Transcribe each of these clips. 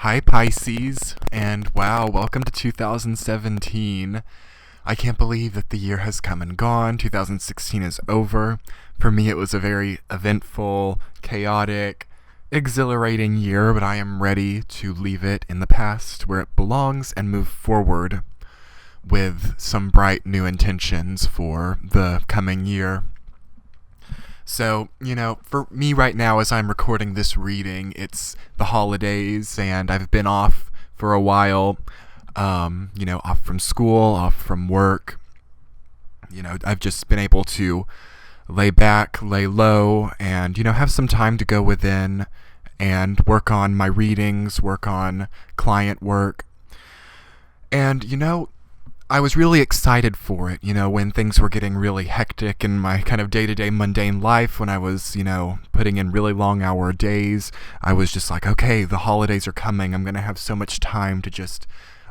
Hi Pisces, and wow, welcome to 2017. I can't believe that the year has come and gone. 2016 is over. For me, it was a very eventful, chaotic, exhilarating year, but I am ready to leave it in the past where it belongs and move forward with some bright new intentions for the coming year. So, for me right now, as I'm recording this reading, it's the holidays, and I've been off for a while, off from school, off from work. I've just been able to lay back, lay low, and, have some time to go within and work on my readings, work on client work. And, I was really excited for it, when things were getting really hectic in my kind of day-to-day mundane life, when I was, putting in really long-hour days. I was just like, okay, the holidays are coming. I'm going to have so much time to just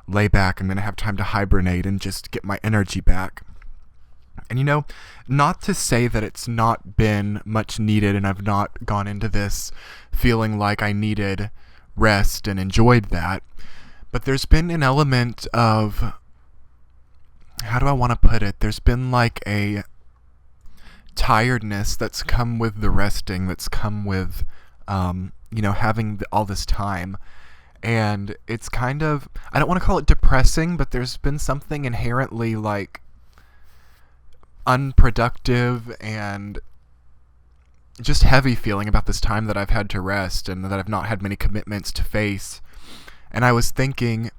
lay back. I'm going to have time to hibernate and just get my energy back. And, not to say that it's not been much needed and I've not gone into this feeling like I needed rest and enjoyed that, but there's been an element of, how do I want to put it? There's been like a tiredness that's come with the resting, that's come with, having all this time. And it's kind of, I don't want to call it depressing, but there's been something inherently like unproductive and just heavy feeling about this time that I've had to rest and that I've not had many commitments to face. And I was thinking,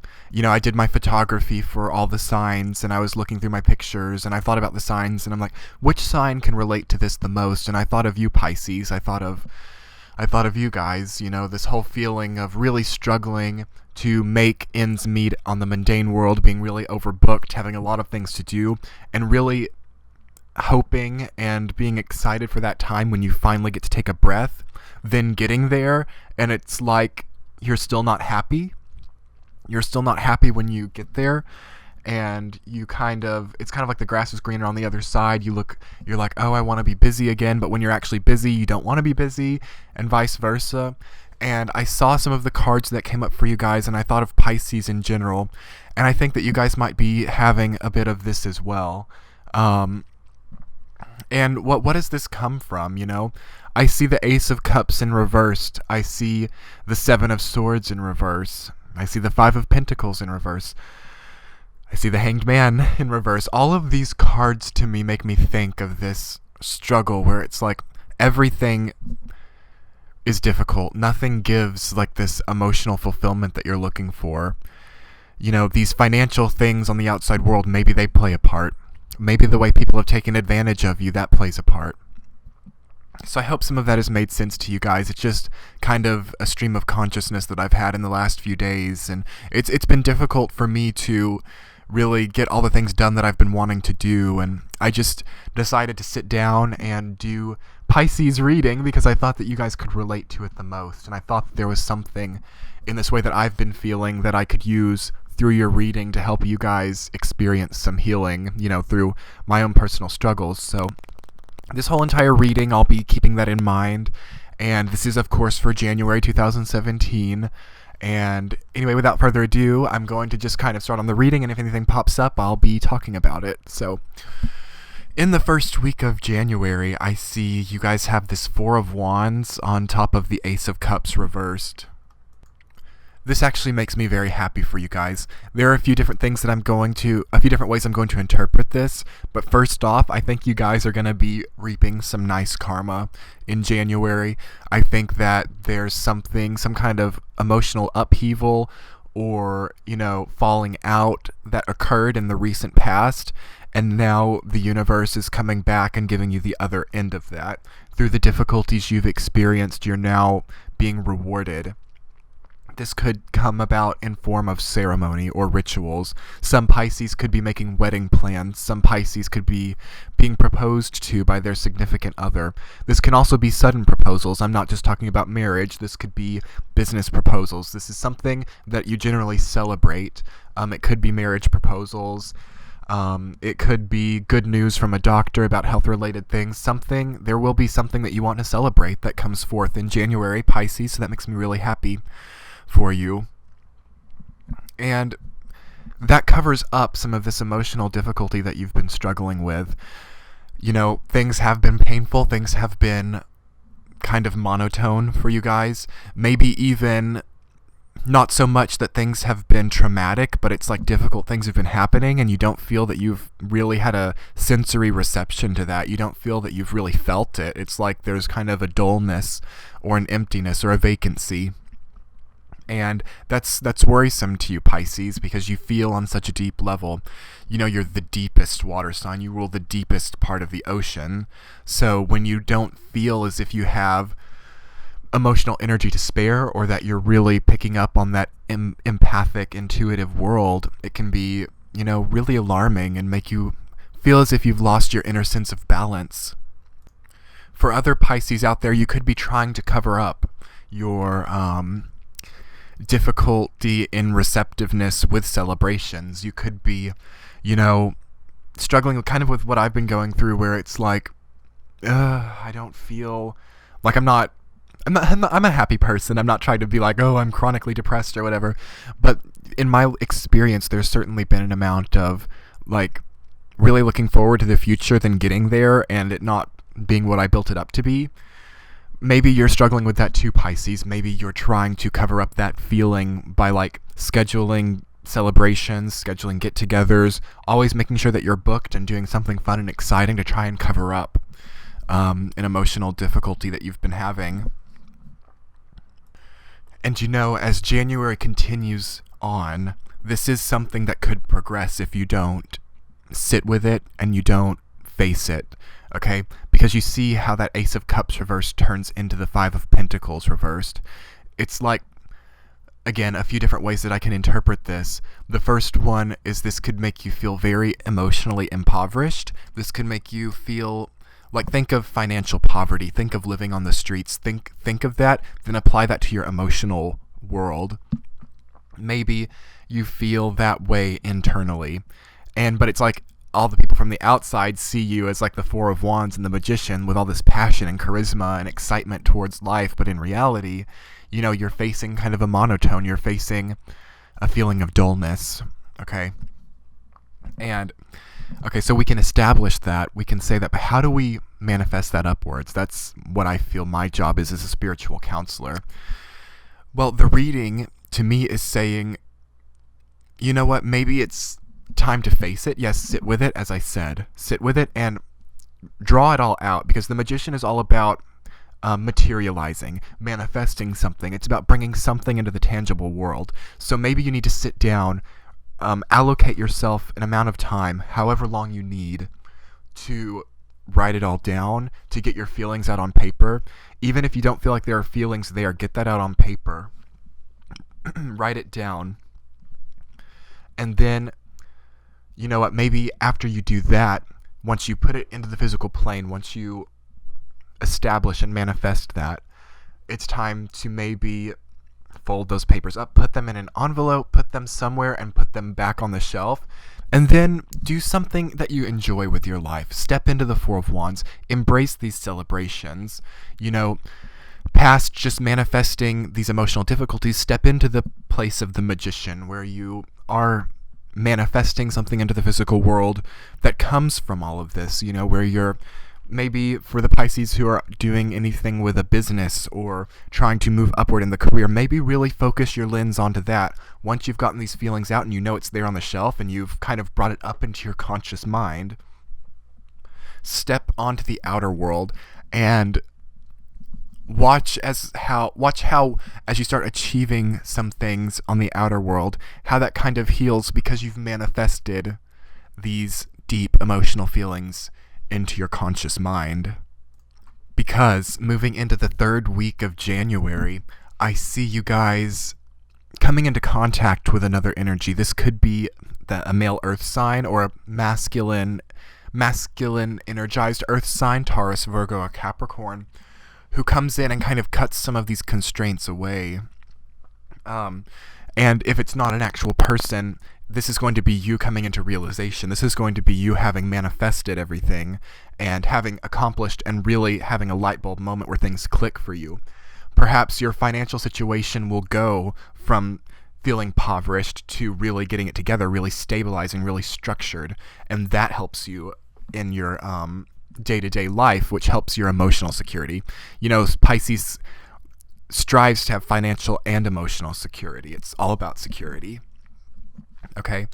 I did my photography for all the signs, and I was looking through my pictures, and I thought about the signs, and I'm like, which sign can relate to this the most? And I thought of you, Pisces. I thought of you guys, this whole feeling of really struggling to make ends meet on the mundane world, being really overbooked, having a lot of things to do, and really hoping and being excited for that time when you finally get to take a breath, then getting there, and it's like you're still not happy. You're still not happy when you get there, and it's kind of like the grass is greener on the other side. You're like, oh, I want to be busy again, but when you're actually busy, you don't want to be busy, and vice versa. And I saw some of the cards that came up for you guys, and I thought of Pisces in general, and I think that you guys might be having a bit of this as well. And what does this come from, I see the Ace of Cups in reversed. I see the Seven of Swords in reverse. I see the Five of Pentacles in reverse. I see the Hanged Man in reverse. All of these cards to me make me think of this struggle where it's like everything is difficult. Nothing gives like this emotional fulfillment that you're looking for. These financial things on the outside world, maybe they play a part. Maybe the way people have taken advantage of you, that plays a part. So I hope some of that has made sense to you guys. It's just kind of a stream of consciousness that I've had in the last few days, and it's been difficult for me to really get all the things done that I've been wanting to do, and I just decided to sit down and do Pisces reading because I thought that you guys could relate to it the most, and I thought that there was something in this way that I've been feeling that I could use through your reading to help you guys experience some healing, through my own personal struggles. So this whole entire reading, I'll be keeping that in mind, and this is, of course, for January 2017, and anyway, without further ado, I'm going to just kind of start on the reading, and if anything pops up, I'll be talking about it. So, in the first week of January, I see you guys have this Four of Wands on top of the Ace of Cups reversed. This actually makes me very happy for you guys. There are a few different ways I'm going to interpret this, but first off, I think you guys are going to be reaping some nice karma in January. I think that there's some kind of emotional upheaval or, falling out that occurred in the recent past, and now the universe is coming back and giving you the other end of that. Through the difficulties you've experienced, you're now being rewarded. This could come about in form of ceremony or rituals. Some Pisces could be making wedding plans. Some Pisces could be being proposed to by their significant other. This can also be sudden proposals. I'm not just talking about marriage. This could be business proposals. This is something that you generally celebrate. It could be marriage proposals. It could be good news from a doctor about health-related things. There will be something that you want to celebrate that comes forth in January, Pisces, so that makes me really happy for you. And that covers up some of this emotional difficulty that you've been struggling with. Things have been painful, things have been kind of monotone for you guys. Maybe even not so much that things have been traumatic, but it's like difficult things have been happening and you don't feel that you've really had a sensory reception to that. You don't feel that you've really felt it. It's like there's kind of a dullness or an emptiness or a vacancy. And that's worrisome to you, Pisces, because you feel on such a deep level. You're the deepest water sign. You rule the deepest part of the ocean. So when you don't feel as if you have emotional energy to spare, or that you're really picking up on that empathic, intuitive world, it can be, really alarming and make you feel as if you've lost your inner sense of balance. For other Pisces out there, you could be trying to cover up your difficulty in receptiveness with celebrations. You could be, struggling kind of with what I've been going through, where it's like, I don't feel like I'm a happy person. I'm not trying to be like, oh, I'm chronically depressed or whatever. But in my experience, there's certainly been an amount of like really looking forward to the future than getting there, and it not being what I built it up to be. Maybe you're struggling with that too, Pisces. Maybe you're trying to cover up that feeling by like scheduling celebrations, scheduling get-togethers, always making sure that you're booked and doing something fun and exciting to try and cover up an emotional difficulty that you've been having. And as January continues on, this is something that could progress if you don't sit with it and you don't face it. Okay, because you see how that Ace of Cups reversed turns into the Five of Pentacles reversed. It's like, again, a few different ways that I can interpret this. The first one is this could make you feel very emotionally impoverished. This could make you feel like, think of financial poverty, think of living on the streets, think of that, then apply that to your emotional world. Maybe you feel that way internally, but it's like, all the people from the outside see you as like the Four of Wands and the Magician with all this passion and charisma and excitement towards life. But in reality, you're facing kind of a monotone. You're facing a feeling of dullness. Okay. So we can establish that. We can say that, but how do we manifest that upwards? That's what I feel my job is as a spiritual counselor. Well, the reading to me is saying, you know what, maybe it's time to face it. Yes, sit with it, as I said. Sit with it and draw it all out, because the Magician is all about materializing, manifesting something. It's about bringing something into the tangible world. So maybe you need to sit down, allocate yourself an amount of time, however long you need, to write it all down, to get your feelings out on paper. Even if you don't feel like there are feelings there, get that out on paper. Write it down. And then, you know what, maybe after you do that, once you put it into the physical plane, once you establish and manifest that, it's time to maybe fold those papers up, put them in an envelope, put them somewhere, and put them back on the shelf. And then do something that you enjoy with your life. Step into the Four of Wands. Embrace these celebrations. Past just manifesting these emotional difficulties, step into the place of the Magician, where you are manifesting something into the physical world that comes from all of this, where you're maybe, for the Pisces who are doing anything with a business or trying to move upward in the career, maybe really focus your lens onto that. Once you've gotten these feelings out and it's there on the shelf and you've kind of brought it up into your conscious mind, step onto the outer world and watch how as you start achieving some things on the outer world, how that kind of heals, because you've manifested these deep emotional feelings into your conscious mind. Because moving into the third week of January, I see you guys coming into contact with another energy. This could be a male earth sign, or a masculine energized earth sign, Taurus, Virgo, or Capricorn, who comes in and kind of cuts some of these constraints away. And if it's not an actual person, this is going to be you coming into realization. This is going to be you having manifested everything and having accomplished and really having a light bulb moment where things click for you. Perhaps your financial situation will go from feeling impoverished to really getting it together, really stabilizing, really structured. And that helps you in your day-to-day life, which helps your emotional security. Pisces strives to have financial and emotional security. It's all about security. Okay?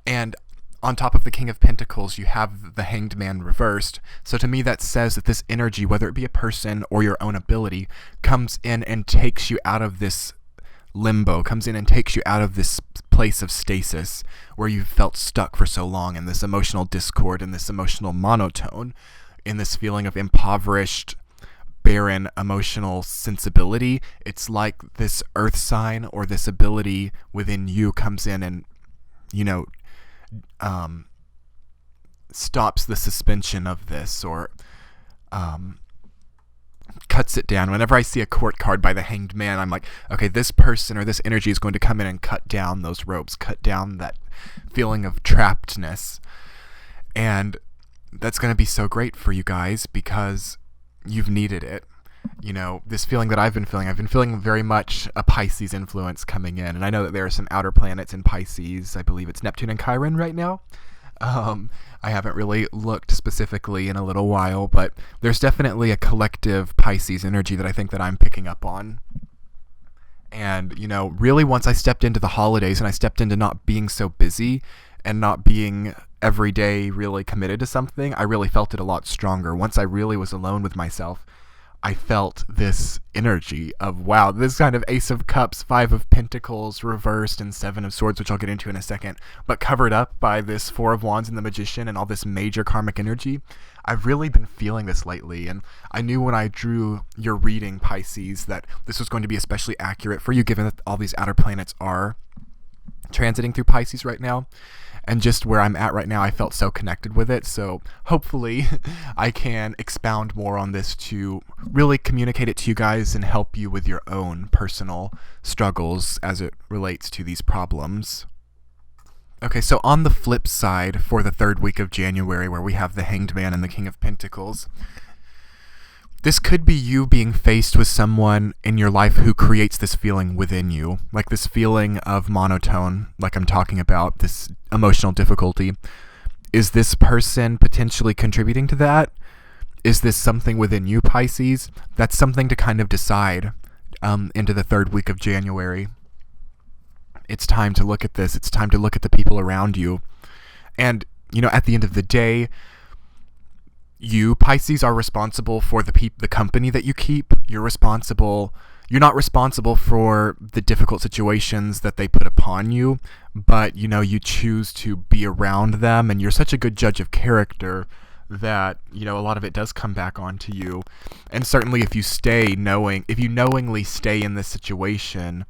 And on top of the King of Pentacles, you have the Hanged Man reversed. So to me, that says that this energy, whether it be a person or your own ability, comes in and takes you out of this limbo, comes in and takes you out of this place of stasis where you've felt stuck for so long in this emotional discord, in this emotional monotone, in this feeling of impoverished, barren emotional sensibility. It's like this earth sign or this ability within you comes in and, stops the suspension of this, or cuts it down. Whenever I see a court card by the Hanged Man, I'm like, okay, this person or this energy is going to come in and cut down those ropes, cut down that feeling of trappedness. And that's going to be so great for you guys because you've needed it. This feeling that I've been feeling very much a Pisces influence coming in. And I know that there are some outer planets in Pisces. I believe it's Neptune and Chiron right now. I haven't really looked specifically in a little while, but there's definitely a collective Pisces energy that I think that I'm picking up on. And, really once I stepped into the holidays and I stepped into not being so busy and not being every day really committed to something, I really felt it a lot stronger. Once I really was alone with myself, I felt this energy of, wow, this kind of Ace of Cups, Five of Pentacles reversed, and Seven of Swords, which I'll get into in a second, but covered up by this Four of Wands and the Magician and all this major karmic energy. I've really been feeling this lately, and I knew when I drew your reading, Pisces, that this was going to be especially accurate for you, given that all these outer planets are transiting through Pisces right now. And just where I'm at right now, I felt so connected with it. So hopefully I can expound more on this to really communicate it to you guys and help you with your own personal struggles as it relates to these problems. Okay, so on the flip side, for the third week of January, where we have the Hanged Man and the King of Pentacles, this could be you being faced with someone in your life who creates this feeling within you, like this feeling of monotone, like I'm talking about, this emotional difficulty. Is this person potentially contributing to that? Is this something within you, Pisces? That's something to kind of decide into the third week of January. It's time to look at this. It's time to look at the people around you. And, at the end of the day, you, Pisces, are responsible for the company that you keep. You're not responsible for the difficult situations that they put upon you, but, you choose to be around them, and you're such a good judge of character that, a lot of it does come back onto you. And certainly if you knowingly stay in this situation,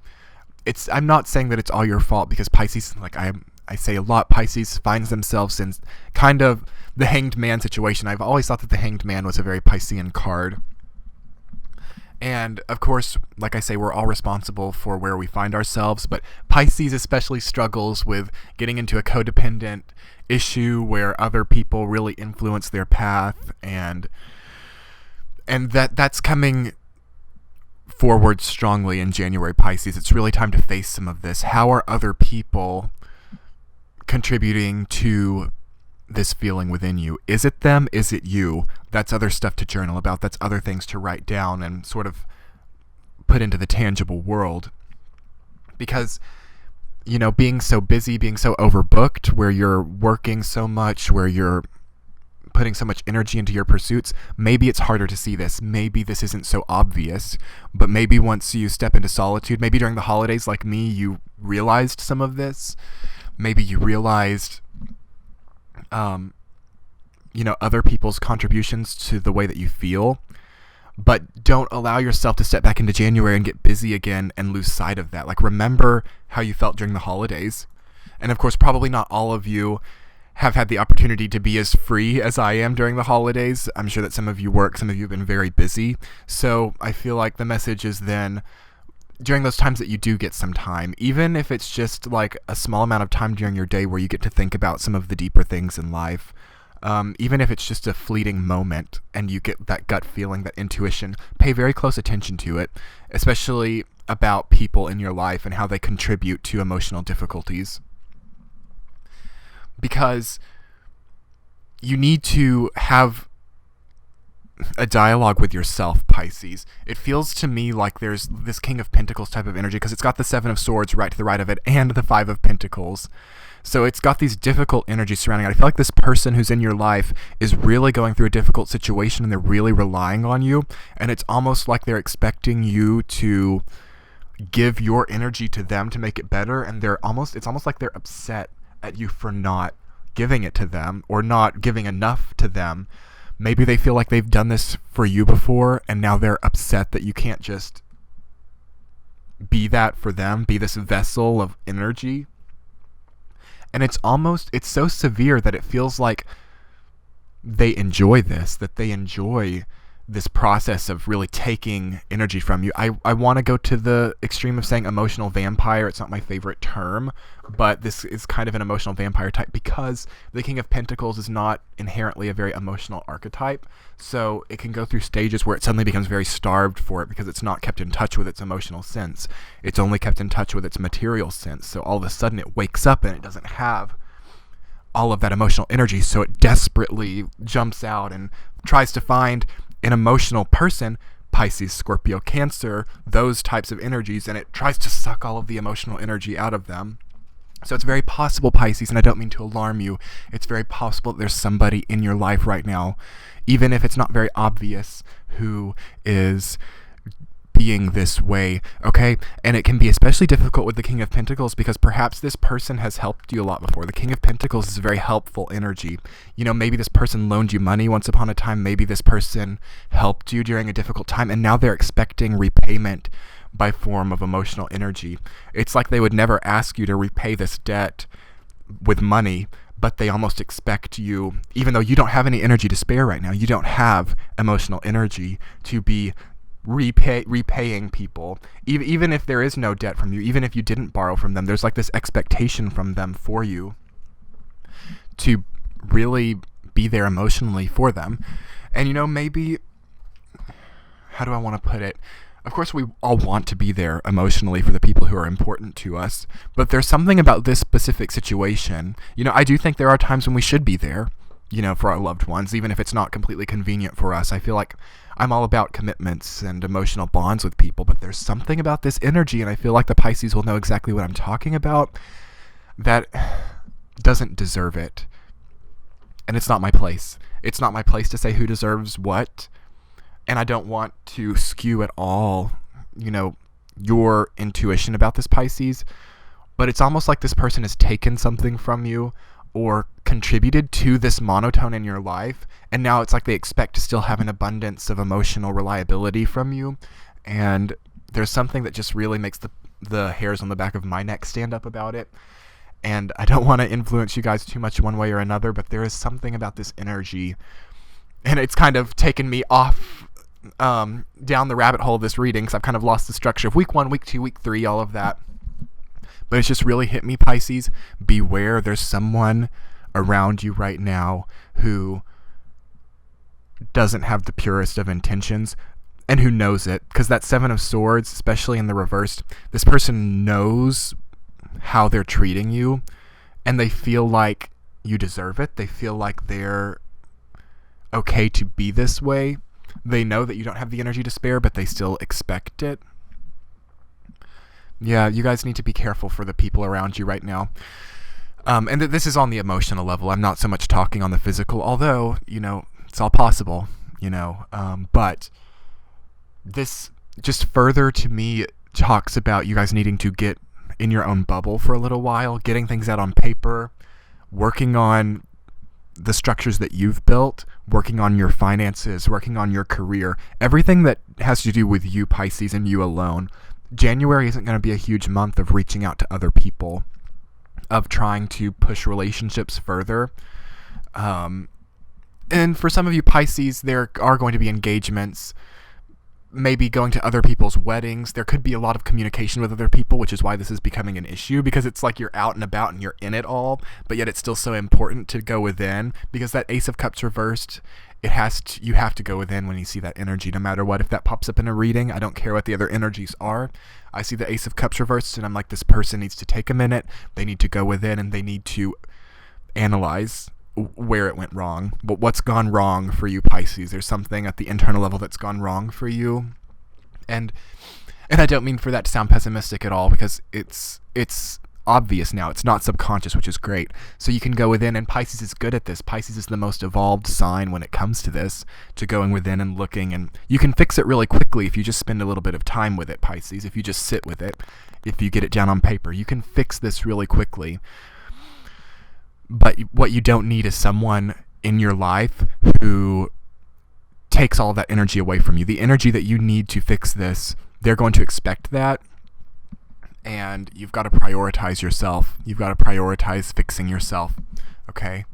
I'm not saying that it's all your fault, because Pisces, like I say a lot, Pisces finds themselves in kind of the Hanged Man situation. I've always thought that the Hanged Man was a very Piscean card. And, of course, like I say, we're all responsible for where we find ourselves, but Pisces especially struggles with getting into a codependent issue where other people really influence their path, and that's coming forward strongly in January, Pisces. It's really time to face some of this. How are other people contributing to this feeling within you? Is it them? Is it you? That's other stuff to journal about. That's other things to write down and sort of put into the tangible world. Because, being so busy, being so overbooked, where you're working so much, where you're putting so much energy into your pursuits, maybe it's harder to see this. Maybe this isn't so obvious, but maybe once you step into solitude, maybe during the holidays like me, you realized some of this. Maybe you realized, other people's contributions to the way that you feel, but don't allow yourself to step back into January and get busy again and lose sight of that. Like, remember how you felt during the holidays. And of course, probably not all of you have had the opportunity to be as free as I am during the holidays. I'm sure that some of you work, some of you have been very busy. So I feel like the message is then, during those times that you do get some time, even if it's just like a small amount of time during your day where you get to think about some of the deeper things in life, even if it's just a fleeting moment and you get that gut feeling, that intuition, pay very close attention to it, especially about people in your life and how they contribute to emotional difficulties. Because you need to have a dialogue with yourself, Pisces. It feels to me like there's this King of Pentacles type of energy because it's got the Seven of Swords right to the right of it and the Five of Pentacles. So it's got these difficult energies surrounding it. I feel like this person who's in your life is really going through a difficult situation and they're really relying on you. And it's almost like they're expecting you to give your energy to them to make it better. And it's almost like they're upset at you for not giving it to them or not giving enough to them. Maybe they feel like they've done this for you before and now they're upset that you can't just be that for them, be this vessel of energy. And it's so severe that it feels like they enjoy this, that they enjoy this process of really taking energy from you. I want to go to the extreme of saying emotional vampire. It's not my favorite term, but this is kind of an emotional vampire type because the King of Pentacles is not inherently a very emotional archetype. So it can go through stages where it suddenly becomes very starved for it because it's not kept in touch with its emotional sense. It's only kept in touch with its material sense. So all of a sudden it wakes up and it doesn't have all of that emotional energy. So it desperately jumps out and tries to find an emotional person, Pisces, Scorpio, Cancer, those types of energies, and it tries to suck all of the emotional energy out of them. So it's very possible, Pisces, and I don't mean to alarm you, it's very possible that there's somebody in your life right now, even if it's not very obvious, who is being this way, okay? And it can be especially difficult with the King of Pentacles because perhaps this person has helped you a lot before. The King of Pentacles is a very helpful energy. You know, maybe this person loaned you money once upon a time. Maybe this person helped you during a difficult time, and now they're expecting repayment by form of emotional energy. It's like they would never ask you to repay this debt with money, but they almost expect you, even though you don't have any energy to spare right now, you don't have emotional energy to be repaying people, even if there is no debt from you, even if you didn't borrow from them. There's like this expectation from them for you to really be there emotionally for them. And you know, maybe, how do I want to put it? Of course, we all want to be there emotionally for the people who are important to us, but there's something about this specific situation. You know, I do think there are times when we should be there, you know, for our loved ones, even if it's not completely convenient for us. I feel like I'm all about commitments and emotional bonds with people, but there's something about this energy, and I feel like the Pisces will know exactly what I'm talking about, that doesn't deserve it. And it's not my place. It's not my place to say who deserves what, and I don't want to skew at all, you know, your intuition about this, Pisces, but it's almost like this person has taken something from you or contributed to this monotone in your life, and now it's like they expect to still have an abundance of emotional reliability from you. And there's something that just really makes the hairs on the back of my neck stand up about it. And I don't want to influence you guys too much one way or another, but there is something about this energy, and it's kind of taken me off down the rabbit hole of this reading because I've kind of lost the structure of week 1, week 2, week 3, all of that. But it's just really hit me, Pisces. Beware, there's someone around you right now who doesn't have the purest of intentions and who knows it. Because that Seven of Swords, especially in the reversed, this person knows how they're treating you and they feel like you deserve it. They feel like they're okay to be this way. They know that you don't have the energy to spare, but they still expect it. Yeah, you guys need to be careful for the people around you right now. And this is on the emotional level. I'm not so much talking on the physical, although, you know, it's all possible, you know. But this just further to me talks about you guys needing to get in your own bubble for a little while, getting things out on paper, working on the structures that you've built, working on your finances, working on your career, everything that has to do with you, Pisces, and you alone. January isn't going to be a huge month of reaching out to other people, of trying to push relationships further. And for some of you Pisces, there are going to be engagements maybe going to other people's weddings. There could be a lot of communication with other people, which is why this is becoming an issue, because it's like you're out and about and you're in it all, but yet it's still so important to go within, because that Ace of Cups reversed, you have to go within when you see that energy, no matter what. If that pops up in a reading, I don't care what the other energies are. I see the Ace of Cups reversed and I'm like, this person needs to take a minute. They need to go within and they need to analyze where it went wrong. But what's gone wrong for you, Pisces? There's something at the internal level that's gone wrong for you. And I don't mean for that to sound pessimistic at all, because it's obvious now. It's not subconscious, which is great. So you can go within, and Pisces is good at this. Pisces is the most evolved sign when it comes to this, to going within and looking, and you can fix it really quickly if you just spend a little bit of time with it, Pisces. If you just sit with it, if you get it down on paper, you can fix this really quickly. But what you don't need is someone in your life who takes all that energy away from you. The energy that you need to fix this, they're going to expect that. And you've got to prioritize yourself. You've got to prioritize fixing yourself, okay?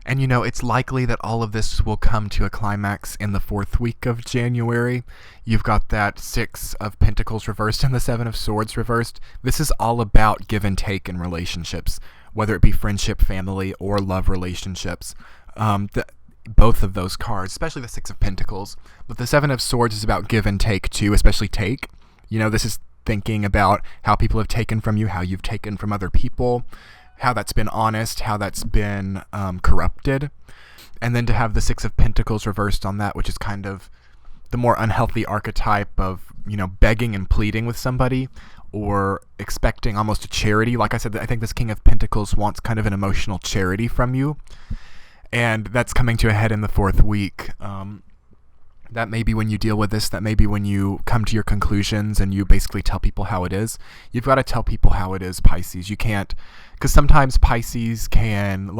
And it's likely that all of this will come to a climax in the 4th week of January. You've got that 6 of Pentacles reversed and the 7 of Swords reversed. This is all about give and take in relationships, whether it be friendship, family, or love relationships. Both of those cards, especially the 6 of Pentacles. But the 7 of Swords is about give and take too, especially take. This is thinking about how people have taken from you, how you've taken from other people, how that's been honest, how that's been corrupted. And then to have the 6 of Pentacles reversed on that, which is kind of the more unhealthy archetype of, begging and pleading with somebody, or expecting almost a charity. Like I said, I think this King of Pentacles wants kind of an emotional charity from you. And that's coming to a head in the 4th week. That may be when you deal with this. That may be when you come to your conclusions and you basically tell people how it is. You've got to tell people how it is, Pisces. You can't, because sometimes Pisces can,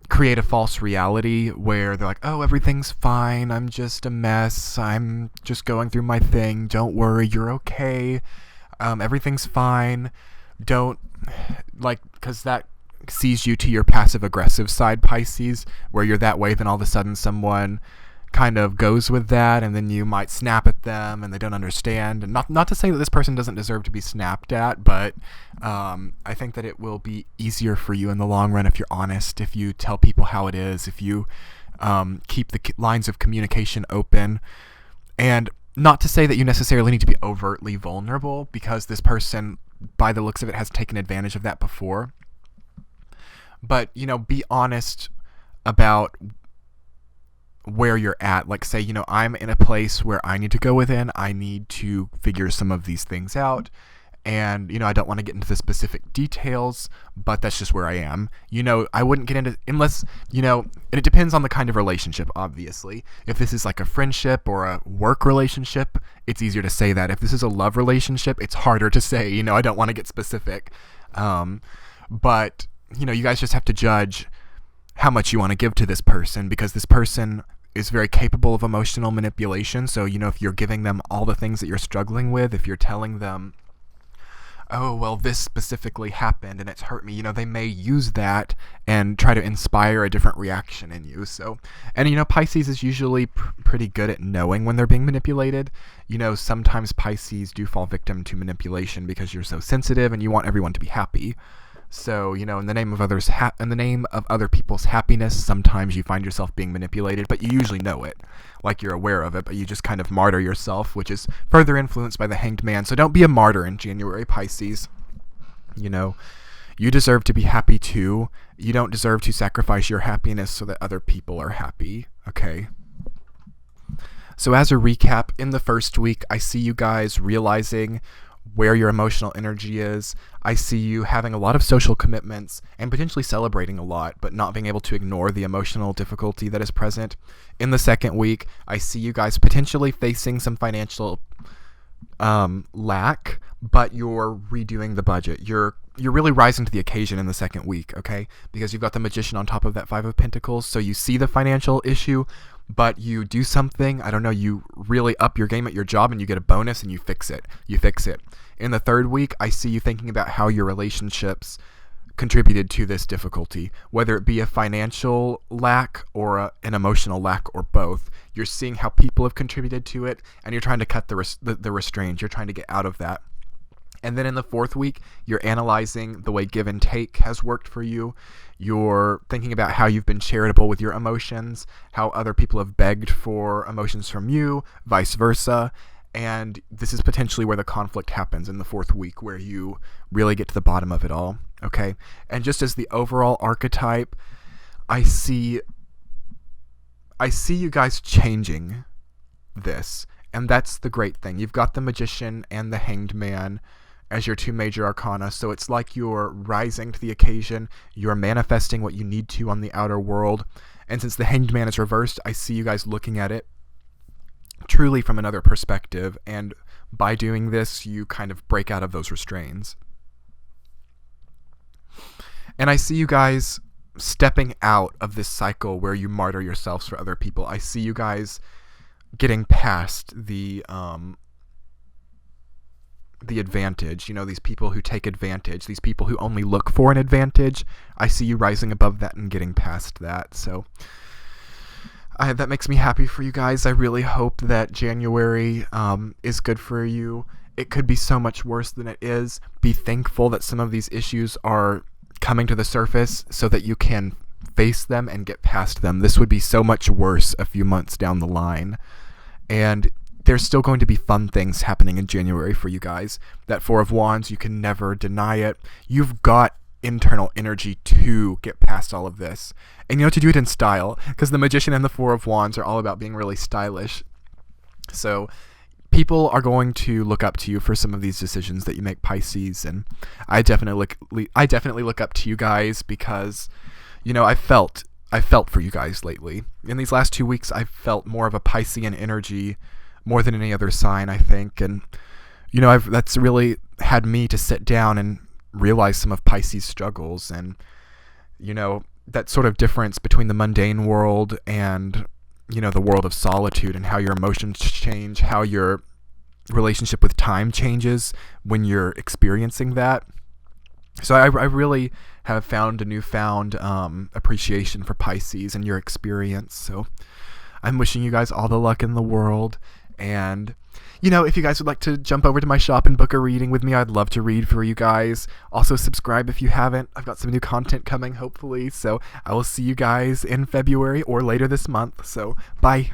create a false reality where they're like, oh, everything's fine. I'm just a mess. I'm just going through my thing. Don't worry. You're okay. Everything's fine. Because that sees you to your passive aggressive side, Pisces, where you're that way, then all of a sudden someone kind of goes with that, and then you might snap at them and they don't understand. And not to say that this person doesn't deserve to be snapped at, but I think that it will be easier for you in the long run if you're honest, if you tell people how it is, if you keep the lines of communication open. And not to say that you necessarily need to be overtly vulnerable, because this person, by the looks of it, has taken advantage of that before. But, be honest about where you're at. Like, say, I'm in a place where I need to go within. I need to figure some of these things out. And, I don't want to get into the specific details, but that's just where I am. I wouldn't get into, unless, and it depends on the kind of relationship, obviously. If this is like a friendship or a work relationship, it's easier to say that. If this is a love relationship, it's harder to say, I don't want to get specific. But you guys just have to judge how much you want to give to this person, because this person is very capable of emotional manipulation. So, if you're giving them all the things that you're struggling with, if you're telling them, oh, well, this specifically happened and it's hurt me, they may use that and try to inspire a different reaction in you. So, and Pisces is usually pretty good at knowing when they're being manipulated. Sometimes Pisces do fall victim to manipulation because you're so sensitive and you want everyone to be happy. So, in the name of other people's happiness, sometimes you find yourself being manipulated, but you usually know it, like you're aware of it, but you just kind of martyr yourself, which is further influenced by the Hanged Man. So don't be a martyr in January, Pisces. You deserve to be happy too. You don't deserve to sacrifice your happiness so that other people are happy, okay? So as a recap, in the 1st week, I see you guys realizing where your emotional energy is. I see you having a lot of social commitments and potentially celebrating a lot, but not being able to ignore the emotional difficulty that is present. In the 2nd week, I see you guys potentially facing some financial lack, but you're redoing the budget. You're really rising to the occasion in the 2nd week, okay? Because you've got the Magician on top of that 5 of Pentacles, so you see the financial issue, but you do something, you really up your game at your job and you get a bonus and you fix it. In the 3rd week, I see you thinking about how your relationships contributed to this difficulty, whether it be a financial lack or an emotional lack or both. You're seeing how people have contributed to it, and you're trying to cut the restraints. You're trying to get out of that. And then in the fourth week, you're analyzing the way give and take has worked for you. You're thinking about how you've been charitable with your emotions, how other people have begged for emotions from you, vice versa. And this is potentially where the conflict happens in the fourth week, where you really get to the bottom of it all. Okay? And just as the overall archetype, I see you guys changing this. And that's the great thing. You've got the Magician and the Hanged Man as your two major arcana, so it's like you're rising to the occasion, you're manifesting what you need to on the outer world, and since the Hanged Man is reversed, I see you guys looking at it truly from another perspective, and by doing this, you kind of break out of those restraints. And I see you guys stepping out of this cycle where you martyr yourselves for other people. I see you guys getting past the advantage, these people who take advantage, these people who only look for an advantage. I see you rising above that and getting past that. So that makes me happy for you guys. I really hope that January is good for you. It could be so much worse than it is. Be thankful that some of these issues are coming to the surface so that you can face them and get past them. This would be so much worse a few months down the line. And there's still going to be fun things happening in January for you guys. That Four of Wands, you can never deny it. You've got internal energy to get past all of this. And to do it in style, because the Magician and the Four of Wands are all about being really stylish. So people are going to look up to you for some of these decisions that you make, Pisces, and I definitely look up to you guys because, I felt for you guys lately. In these last 2 weeks, I felt more of a Piscean energy more than any other sign, I think. And, that's really had me to sit down and realize some of Pisces' struggles and, that sort of difference between the mundane world and, the world of solitude and how your emotions change, how your relationship with time changes when you're experiencing that. So I really have found a newfound appreciation for Pisces and your experience. So I'm wishing you guys all the luck in the world. And, if you guys would like to jump over to my shop and book a reading with me, I'd love to read for you guys. Also, subscribe if you haven't. I've got some new content coming, hopefully. So I will see you guys in February or later this month. So, bye.